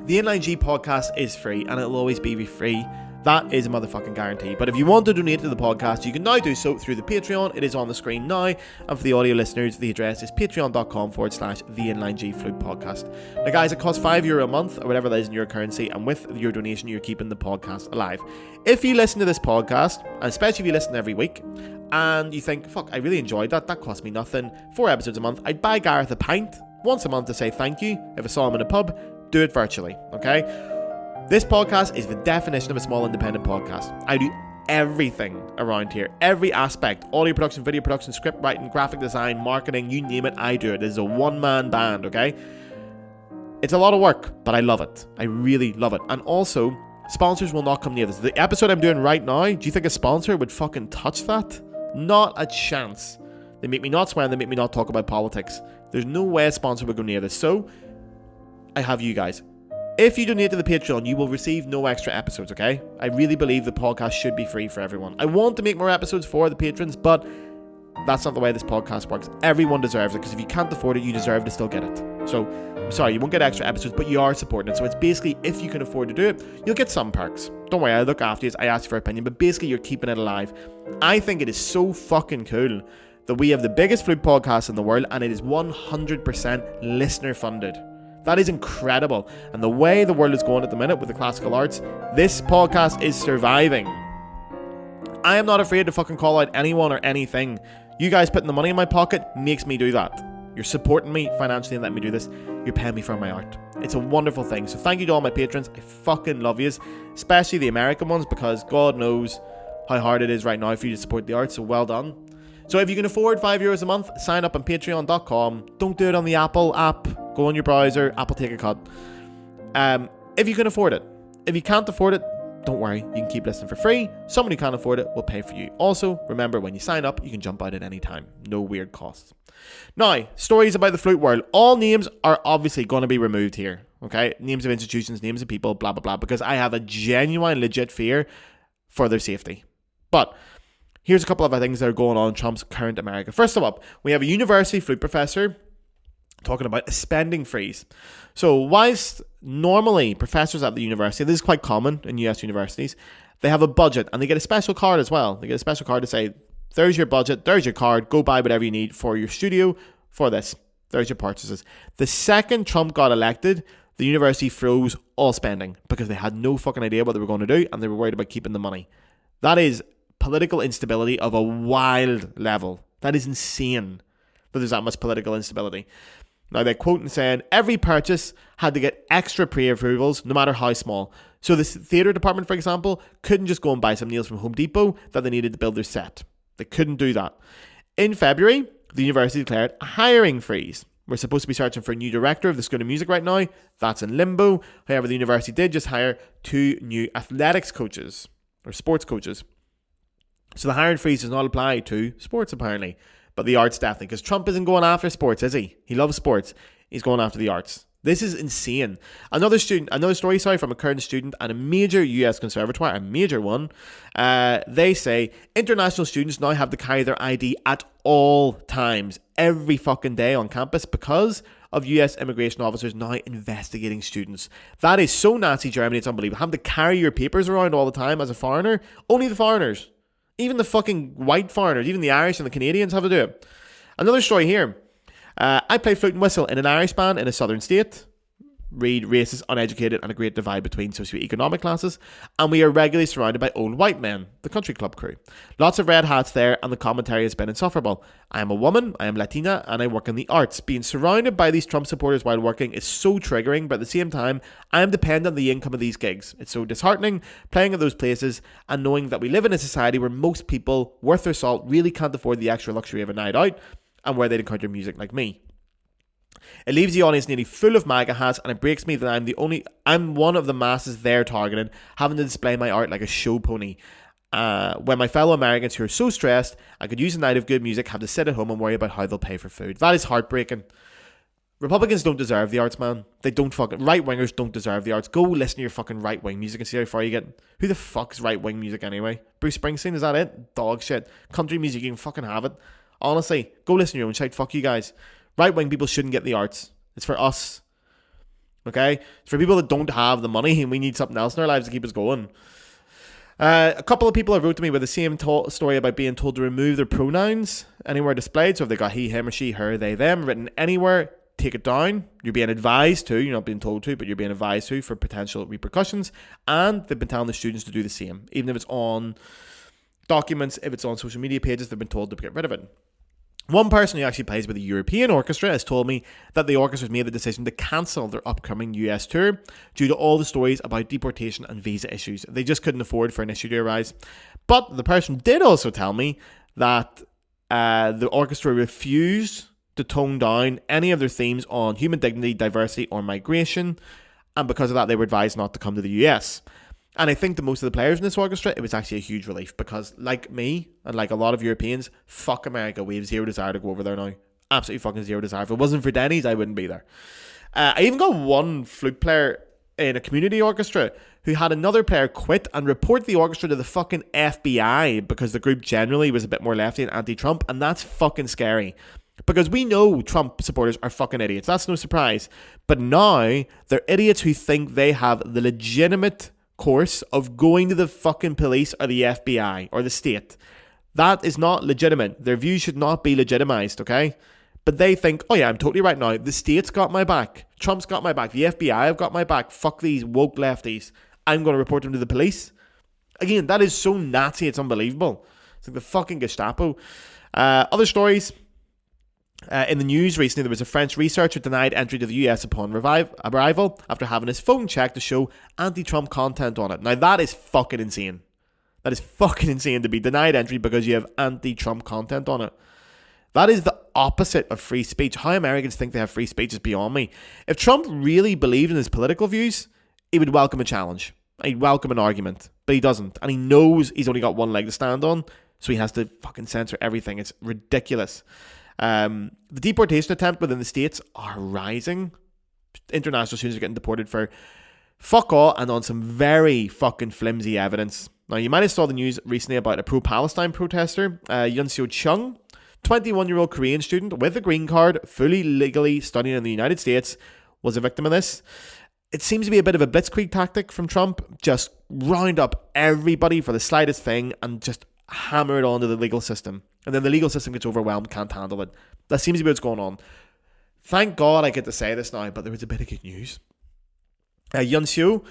The Inline G podcast is free, and it'll always be free That is a motherfucking guarantee. But if you want to donate to the podcast, you can now do so through the Patreon. It is on the screen now. And for the audio listeners, the address is patreon.com/the Inline G Flute Podcast. Now, guys, it costs €5 a month or whatever that is in your currency. And with your donation, you're keeping the podcast alive. If you listen to this podcast, and especially if you listen every week, and you think, fuck, I really enjoyed that. That cost me nothing. 4 episodes a month. I'd buy Gareth a pint once a month to say thank you. If I saw him in a pub, do it virtually, okay? This podcast is the definition of a small independent podcast. I do everything around here. Every aspect. Audio production, video production, script writing, graphic design, marketing, you name it, I do it. This is a one-man band, okay? It's a lot of work, but I love it. I really love it. And also, sponsors will not come near this. The episode I'm doing right now, do you think a sponsor would fucking touch that? Not a chance. They make me not swear and they make me not talk about politics. There's no way a sponsor would go near this. So, I have you guys. If you donate to the Patreon, you will receive no extra episodes, okay? I really believe the podcast should be free for everyone. I want to make more episodes for the patrons, but that's not the way this podcast works. Everyone deserves it, because if you can't afford it, you deserve to still get it. So, I'm sorry, you won't get extra episodes, but you are supporting it. So it's basically, if you can afford to do it, you'll get some perks. Don't worry, I look after you, I ask you for opinion, but basically you're keeping it alive. I think it is so fucking cool that we have the biggest flute podcast in the world, and it is 100% listener funded. That is incredible. And the way the world is going at the minute with the classical arts, this podcast is surviving. I am not afraid to fucking call out anyone or anything. You guys putting the money in my pocket makes me do that. You're supporting me financially and letting me do this. You're paying me for my art. It's a wonderful thing. So thank you to all my patrons. I fucking love yous, especially the American ones, because God knows how hard it is right now for you to support the art. So well done. So if you can afford €5 a month, sign up on patreon.com. Don't do it on the Apple app. Go on your browser, Apple take a cut. If you can afford it. If you can't afford it, don't worry, you can keep listening for free. Someone who can't afford it will pay for you. Also, remember, when you sign up, you can jump out at any time. No weird costs. Now, stories about the Flute World. All names are obviously going to be removed here. Okay? Names of institutions, names of people, blah, blah, blah. Because I have a genuine, legit fear for their safety. But here's a couple of things that are going on in Trump's current America. First of all, we have a university flute professor talking about a spending freeze. So whilst normally professors at the university, this is quite common in US universities, they have a budget and they get a special card as well. They get a special card to say, there's your budget, there's your card, go buy whatever you need for your studio, for this. There's your purchases. The second Trump got elected, the university froze all spending because they had no fucking idea what they were going to do and they were worried about keeping the money. That is political instability of a wild level. That is insane that there's that much political instability. Now, they quote and saying, every purchase had to get extra pre-approvals, no matter how small. So the theatre department, for example, couldn't just go and buy some nails from Home Depot that they needed to build their set. They couldn't do that. In February, the university declared a hiring freeze. We're supposed to be searching for a new director of the School of Music right now. That's in limbo. However, the university did just hire 2 new athletics coaches, or sports coaches. So the hiring freeze does not apply to sports, apparently. But the arts definitely, because Trump isn't going after sports, is he? He loves sports. He's going after the arts. This is insane. Another story from a current student at a major US conservatoire, a major one. They say international students now have to carry their ID at all times, every fucking day on campus, because of US immigration officers now investigating students. That is so Nazi Germany, it's unbelievable. Having to carry your papers around all the time as a foreigner. Only the foreigners. Even the fucking white foreigners, even the Irish and the Canadians have to do it. Another story here. I play flute and whistle in an Irish band in a southern state. Read racist, uneducated, and a great divide between socioeconomic classes. And we are regularly surrounded by old white men, the country club crew. Lots of red hats there, and the commentary has been insufferable. I am a woman, I am Latina, and I work in the arts. Being surrounded by these Trump supporters while working is so triggering, but at the same time, I am dependent on the income of these gigs. It's so disheartening playing at those places and knowing that we live in a society where most people, worth their salt, really can't afford the extra luxury of a night out, and where they'd encounter music like me. It leaves the audience nearly full of MAGA hats, and it breaks me that I'm one of the masses they're targeting, having to display my art like a show pony. When my fellow Americans who are so stressed and could use a night of good music have to sit at home and worry about how they'll pay for food. That is heartbreaking. Republicans don't deserve the arts, man. They don't fucking... Right-wingers don't deserve the arts. Go listen to your fucking right-wing music and see how far you get. Who the fuck's right-wing music anyway? Bruce Springsteen, is that it? Dog shit. Country music, you can fucking have it. Honestly, go listen to your own shit. Fuck you guys. Right-wing people shouldn't get the arts. It's for us. Okay? It's for people that don't have the money and we need something else in our lives to keep us going. A couple of people have wrote to me with the same story about being told to remove their pronouns anywhere displayed. So if they got he, him, or she, her, they, them written anywhere, take it down. You're being advised to. You're not being told to, but you're being advised to for potential repercussions. And they've been telling the students to do the same. Even if it's on documents, if it's on social media pages, they've been told to get rid of it. One person who actually plays with the European orchestra has told me that the orchestra has made the decision to cancel their upcoming US tour due to all the stories about deportation and visa issues. They just couldn't afford for an issue to arise. But the person did also tell me that the orchestra refused to tone down any of their themes on human dignity, diversity, or migration, and because of that, they were advised not to come to the US. And I think to most of the players in this orchestra, it was actually a huge relief because, like me and like a lot of Europeans, fuck America, we have zero desire to go over there now. Absolutely fucking zero desire. If it wasn't for Denny's, I wouldn't be there. I even got one flute player in a community orchestra who had another player quit and report the orchestra to the fucking FBI because the group generally was a bit more lefty and anti-Trump, and that's fucking scary. Because we know Trump supporters are fucking idiots. That's no surprise. But now, they're idiots who think they have the legitimate course of going to the fucking police or the FBI or the state. That is not legitimate. Their views should not be legitimized, okay? But they think, oh yeah, I'm totally right now. The state's got my back. Trump's got my back. The FBI have got my back. Fuck these woke lefties. I'm going to report them to the police. Again, that is so Nazi, it's unbelievable. It's like the fucking Gestapo. Other stories. In the news recently, there was a French researcher denied entry to the US upon arrival after having his phone checked to show anti-Trump content on it. Now, that is fucking insane. That is fucking insane to be denied entry because you have anti-Trump content on it. That is the opposite of free speech. How Americans think they have free speech is beyond me. If Trump really believed in his political views, he would welcome a challenge. He'd welcome an argument. But he doesn't. And he knows he's only got one leg to stand on, so he has to fucking censor everything. It's ridiculous. The deportation attempt within the states are rising. International students are getting deported for fuck all and on some very fucking flimsy evidence. Now, you might have saw the news recently about a pro-Palestine protester, Yun Seo Chung, 21-year-old Korean student with a green card, fully legally studying in the United States, was a victim of this. It seems to be a bit of a blitzkrieg tactic from Trump. Just round up everybody for the slightest thing and just hammer it onto the legal system. And then the legal system gets overwhelmed, can't handle it. That seems to be what's going on. Thank God I get to say this now, but there was a bit of good news. Yun Seo,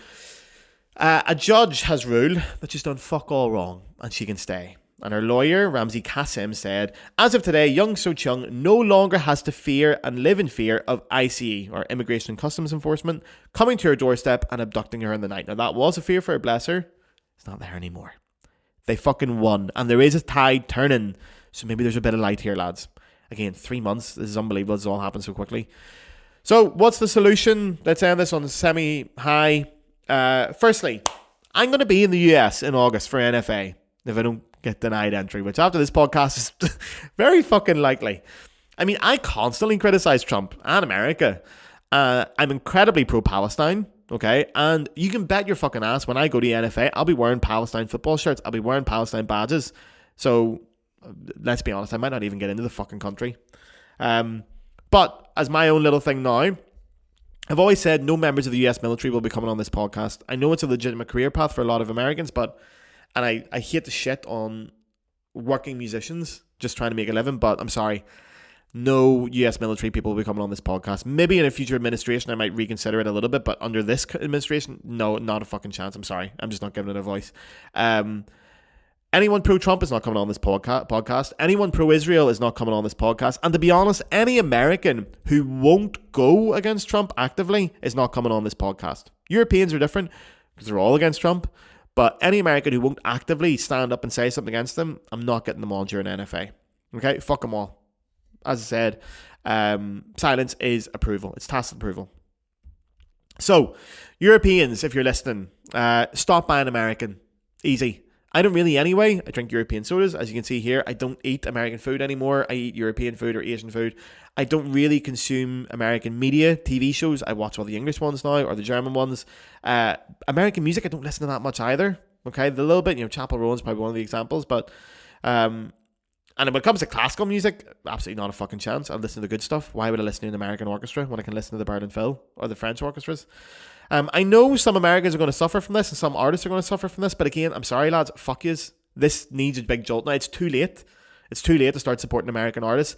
a judge has ruled that she's done fuck all wrong and she can stay. And her lawyer, Ramzi Kassim, said, as of today, Yun Seo Chung no longer has to fear and live in fear of ICE, or Immigration and Customs Enforcement, coming to her doorstep and abducting her in the night. Now, that was a fear for her, bless her. It's not there anymore. They fucking won. And there is a tide turning. So maybe there's a bit of light here, lads. Again, 3 months. This is unbelievable. This all happened so quickly. So, what's the solution? Let's end this on semi-high. Firstly, I'm going to be in the US in August for NFA if I don't get denied entry, which after this podcast is very fucking likely. I mean, I constantly criticize Trump and America. I'm incredibly pro-Palestine, okay? And you can bet your fucking ass when I go to the NFA, I'll be wearing Palestine football shirts. I'll be wearing Palestine badges. So, let's be honest, I might not even get into the fucking country. But as my own little thing now, I've always said no members of the US military will be coming on this podcast. I know it's a legitimate career path for a lot of Americans, and I hate the shit on working musicians just trying to make a living, but I'm sorry. No US military people will be coming on this podcast. Maybe in a future administration I might reconsider it a little bit, but under this administration, no, not a fucking chance. I'm sorry. I'm just not giving it a voice. Anyone pro-Trump is not coming on this podcast. Anyone pro-Israel is not coming on this podcast. And to be honest, any American who won't go against Trump actively is not coming on this podcast. Europeans are different because they're all against Trump. But any American who won't actively stand up and say something against them, I'm not getting them on during NFA. Okay? Fuck them all. As I said, silence is approval. It's tacit approval. So, Europeans, if you're listening, stop buying American. Easy. I don't really anyway. I drink European sodas. As you can see here, I don't eat American food anymore. I eat European food or Asian food. I don't really consume American media, TV shows. I watch all the English ones now or the German ones. American music, I don't listen to that much either. Okay, the little bit, Chapel Rowan's probably one of the examples. But, and And when it comes to classical music, absolutely not a fucking chance. I'll listen to the good stuff. Why would I listen to an American orchestra when I can listen to the Bird and Phil or the French orchestras? I know some Americans are going to suffer from this and some artists are going to suffer from this, but again, I'm sorry, lads, fuck yous. This needs a big jolt. Now, it's too late. It's too late to start supporting American artists.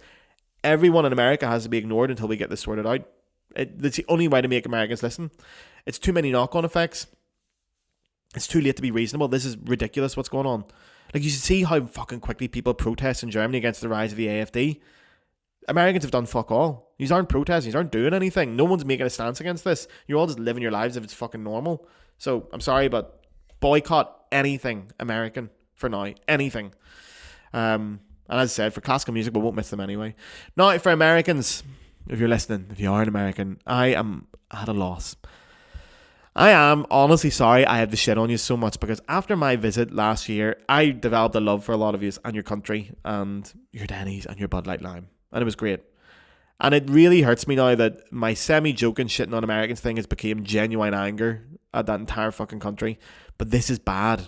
Everyone in America has to be ignored until we get this sorted out. It's the only way to make Americans listen. It's too many knock-on effects. It's too late to be reasonable. This is ridiculous what's going on. Like, you should see how fucking quickly people protest in Germany against the rise of the AfD. Americans have done fuck all. These aren't protesting. These aren't doing anything. No one's making a stance against this. You're all just living your lives if it's fucking normal. So, I'm sorry, but boycott anything American for now. Anything. And as I said, for classical music, we won't miss them anyway. Now, for Americans, if you're listening, if you are an American, I am at a loss. I am honestly sorry I had to shit on you so much, because after my visit last year, I developed a love for a lot of you and your country and your Denny's and your Bud Light Lime. And it was great. And it really hurts me now that my semi-joking shitting on Americans thing has become genuine anger at that entire fucking country. But this is bad.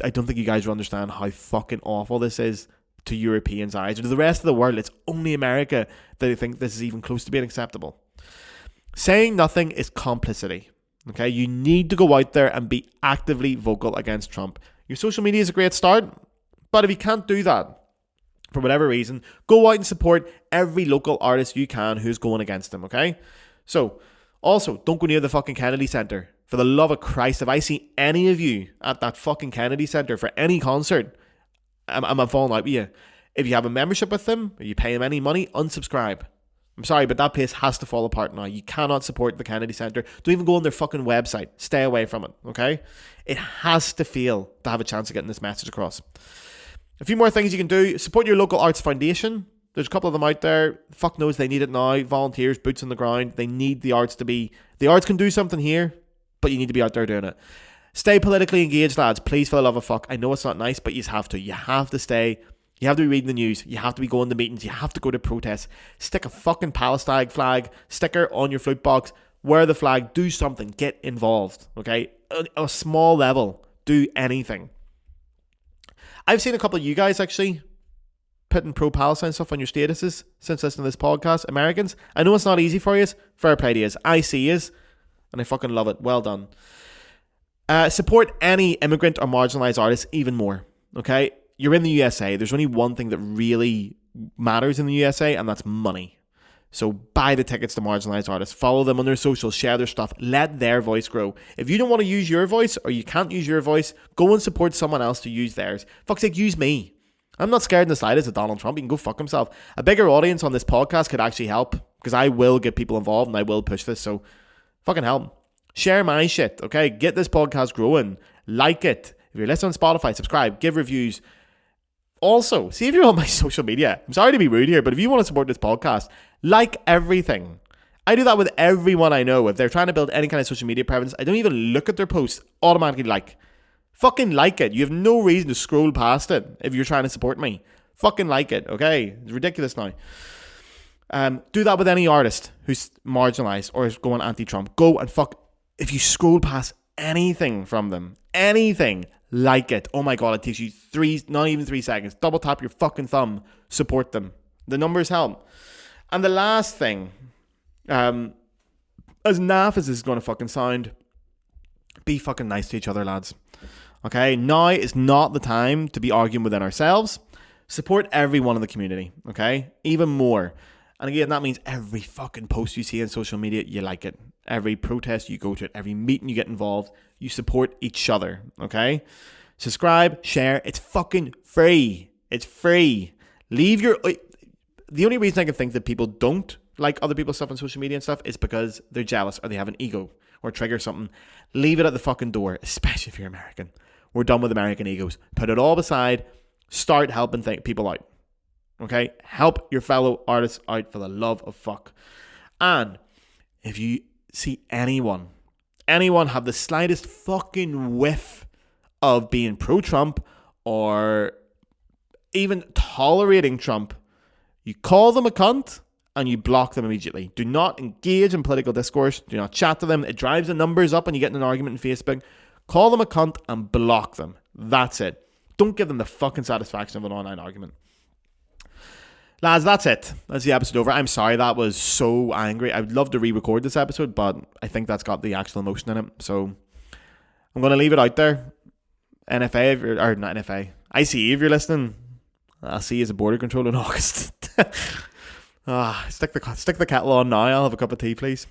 I don't think you guys will understand how fucking awful this is to Europeans' eyes. Or to the rest of the world, it's only America that they think this is even close to being acceptable. Saying nothing is complicity. Okay, you need to go out there and be actively vocal against Trump. Your social media is a great start, but if you can't do that, for whatever reason, go out and support every local artist you can who's going against them, okay? So, also, don't go near the fucking Kennedy Center. For the love of Christ, if I see any of you at that fucking Kennedy Center for any concert, I'm falling out with you. If you have a membership with them, or you pay them any money, unsubscribe. I'm sorry, but that place has to fall apart now. You cannot support the Kennedy Center. Don't even go on their fucking website. Stay away from it, okay? It has to fail to have a chance of getting this message across. A few more things you can do. Support your local arts foundation. There's a couple of them out there. Fuck knows they need it now. Volunteers, boots on the ground. They need the arts to be... The arts can do something here, but you need to be out there doing it. Stay politically engaged, lads. Please, for the love of fuck. I know it's not nice, but you have to. You have to stay... You have to be reading the news. You have to be going to meetings. You have to go to protests. Stick a fucking Palestine flag sticker on your flute box. Wear the flag. Do something. Get involved. Okay? On a small level. Do anything. I've seen a couple of you guys actually putting pro-Palestine stuff on your statuses since listening to this podcast. Americans, I know it's not easy for you. Fair play to you. I see you. And I fucking love it. Well done. Support any immigrant or marginalised artists even more. Okay? You're in the USA. There's only one thing that really matters in the USA, and that's money. So buy the tickets to marginalised artists. Follow them on their socials. Share their stuff. Let their voice grow. If you don't want to use your voice, or you can't use your voice, go and support someone else to use theirs. Fuck's sake, use me. I'm not scared in the slightest of Donald Trump. He can go fuck himself. A bigger audience on this podcast could actually help, because I will get people involved and I will push this. So fucking help. Share my shit, okay? Get this podcast growing. Like it. If you're listening on Spotify, subscribe. Give reviews. Also, see if you're on my social media. I'm sorry to be rude here, but if you want to support this podcast, like everything. I do that with everyone I know. If they're trying to build any kind of social media presence, I don't even look at their posts. Automatically like. Fucking like it. You have no reason to scroll past it if you're trying to support me. Fucking like it, okay? It's ridiculous now. Do that with any artist who's marginalised or is going anti-Trump. Go and fuck. If you scroll past anything from them, anything, like it. Oh my god, it takes you not even 3 seconds. Double tap your fucking thumb. Support them. The numbers help. And the last thing, as naff as this is going to fucking sound, be fucking nice to each other, lads. Okay, now is not the time to be arguing within ourselves. Support everyone in the community, okay? Even more. And again, that means every fucking post you see on social media, you like it. Every protest you go to, every meeting you get involved, you support each other, okay? Subscribe, share. It's fucking free. It's free. Leave your... The only reason I can think that people don't like other people's stuff on social media and stuff is because they're jealous or they have an ego or trigger something. Leave it at the fucking door, especially if you're American. We're done with American egos. Put it all beside. Start helping people out. Okay? Help your fellow artists out for the love of fuck. And if you see anyone have the slightest fucking whiff of being pro-Trump or even tolerating Trump, you call them a cunt and you block them immediately. Do not engage in political discourse. Do not chat to them. It drives the numbers up when you get in an argument on Facebook. Call them a cunt and block them. That's it. Don't give them the fucking satisfaction of an online argument. Lads, that's it. That's the episode over. I'm sorry that was so angry. I would love to re-record this episode, but I think that's got the actual emotion in it. So I'm going to leave it out there. NFA, or not NFA, ICE, if you're listening, I'll see you as a border control in August. Stick the kettle on now. I'll have a cup of tea, please.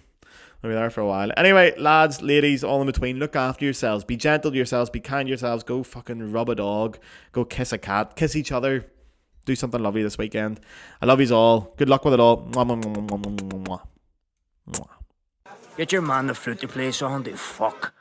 I'll be there for a while. Anyway, lads, ladies, all in between, look after yourselves. Be gentle to yourselves. Be kind to yourselves. Go fucking rub a dog. Go kiss a cat. Kiss each other. Do something lovely this weekend. I love yous all. Good luck with it all. Mwah, mwah, mwah, mwah, mwah, mwah. Get your man the flute to play something, fuck.